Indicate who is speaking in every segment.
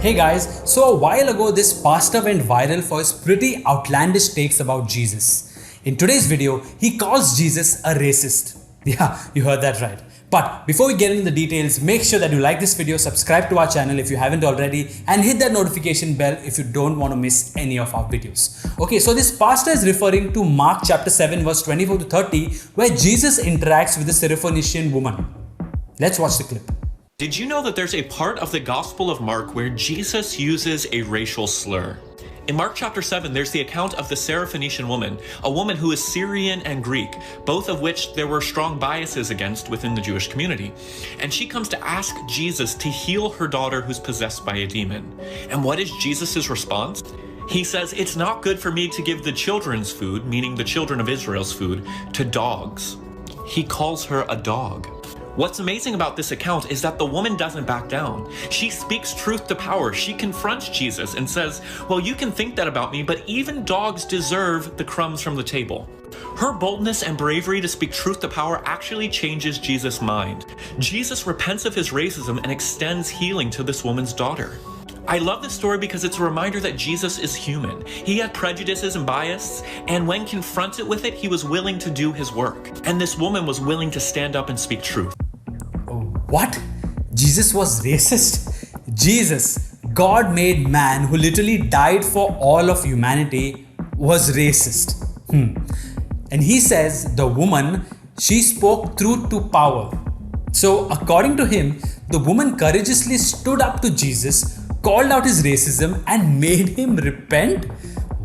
Speaker 1: Hey guys, so a while ago this pastor went viral for his pretty outlandish takes about Jesus. In today's video, he calls Jesus a racist. Yeah, you heard that right. But before we get into the details, make sure that you like this video, subscribe to our channel if you haven't already, and hit that notification bell if you don't want to miss any of our videos. Okay, so this pastor is referring to Mark chapter 7 verse 24 to 30, where Jesus interacts with the Syrophoenician woman. Let's watch the clip.
Speaker 2: Did you know that there's a part of the Gospel of Mark where Jesus uses a racial slur? In Mark chapter 7, there's the account of the Syrophoenician woman, a woman who is Syrian and Greek, both of which there were strong biases against within the Jewish community. And she comes to ask Jesus to heal her daughter who's possessed by a demon. And what is Jesus' response? He says, "It's not good for me to give the children's food," meaning the children of Israel's food, "to dogs." He calls her a dog. What's amazing about this account is that the woman doesn't back down. She speaks truth to power. She confronts Jesus and says, "Well, you can think that about me, but even dogs deserve the crumbs from the table." Her boldness and bravery to speak truth to power actually changes Jesus' mind. Jesus repents of his racism and extends healing to this woman's daughter. I love this story because it's a reminder that Jesus is human. He had prejudices and bias, and when confronted with it, he was willing to do his work. And this woman was willing to stand up and speak truth.
Speaker 1: What? Jesus was racist? Jesus, God-made man who literally died for all of humanity, was racist. And he says the woman, she spoke truth to power. So according to him, the woman courageously stood up to Jesus, called out his racism and made him repent?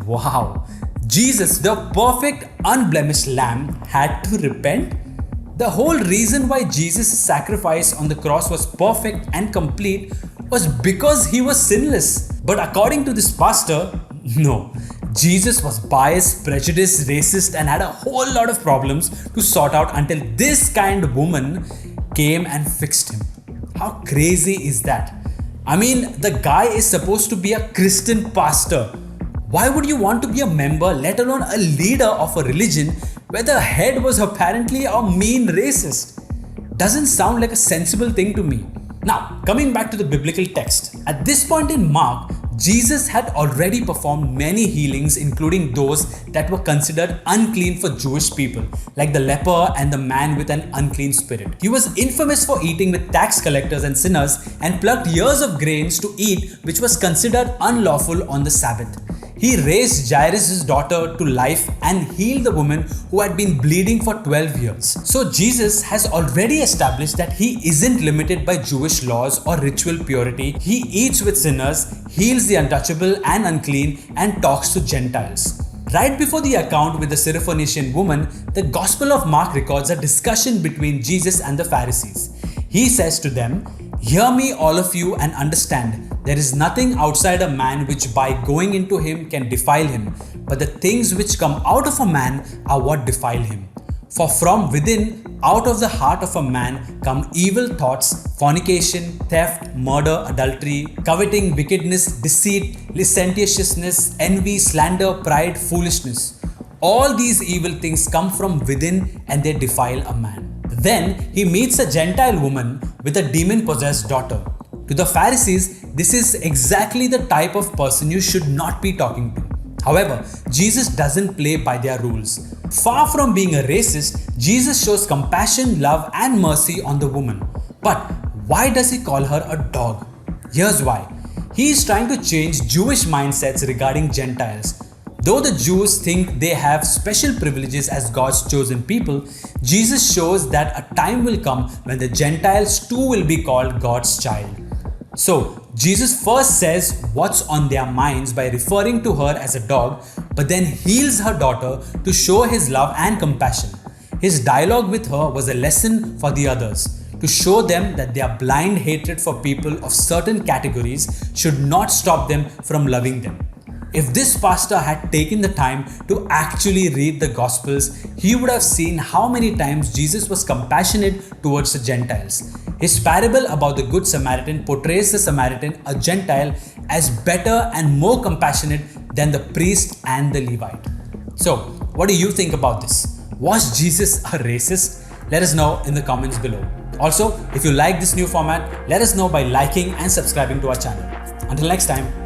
Speaker 1: Wow. Jesus, the perfect unblemished lamb, had to repent? The whole reason why Jesus' sacrifice on the cross was perfect and complete was because he was sinless. But according to this pastor, no. Jesus was biased, prejudiced, racist, and had a whole lot of problems to sort out until this kind of woman came and fixed him. How crazy is that? I mean, the guy is supposed to be a Christian pastor. Why would you want to be a member, let alone a leader of a religion where the head was apparently a mean racist? Doesn't sound like a sensible thing to me. Now, coming back to the biblical text. At this point in Mark, Jesus had already performed many healings, including those that were considered unclean for Jewish people, like the leper and the man with an unclean spirit. He was infamous for eating with tax collectors and sinners and plucked ears of grains to eat, which was considered unlawful on the Sabbath. He raised Jairus' daughter to life and healed the woman who had been bleeding for 12 years. So Jesus has already established that he isn't limited by Jewish laws or ritual purity. He eats with sinners, heals the untouchable and unclean, and talks to Gentiles. Right before the account with the Syrophoenician woman, the Gospel of Mark records a discussion between Jesus and the Pharisees. He says to them, "Hear me, all of you, and understand. There is nothing outside a man which by going into him can defile him, but the things which come out of a man are what defile him. For from within, out of the heart of a man come evil thoughts, fornication, theft, murder, adultery, coveting, wickedness, deceit, licentiousness, envy, slander, pride, foolishness. All these evil things come from within and they defile a man." Then he meets a Gentile woman with a demon-possessed daughter. To the Pharisees, this is exactly the type of person you should not be talking to. However, Jesus doesn't play by their rules. Far from being a racist, Jesus shows compassion, love, and mercy on the woman. But why does he call her a dog? Here's why. He is trying to change Jewish mindsets regarding Gentiles. Though the Jews think they have special privileges as God's chosen people, Jesus shows that a time will come when the Gentiles too will be called God's child. So, Jesus first says what's on their minds by referring to her as a dog, but then heals her daughter to show his love and compassion. His dialogue with her was a lesson for the others, to show them that their blind hatred for people of certain categories should not stop them from loving them. If this pastor had taken the time to actually read the Gospels, he would have seen how many times Jesus was compassionate towards the Gentiles. His parable about the Good Samaritan portrays the Samaritan, a Gentile, as better and more compassionate than the priest and the Levite. So, what do you think about this? Was Jesus a racist? Let us know in the comments below. Also, if you like this new format, let us know by liking and subscribing to our channel. Until next time,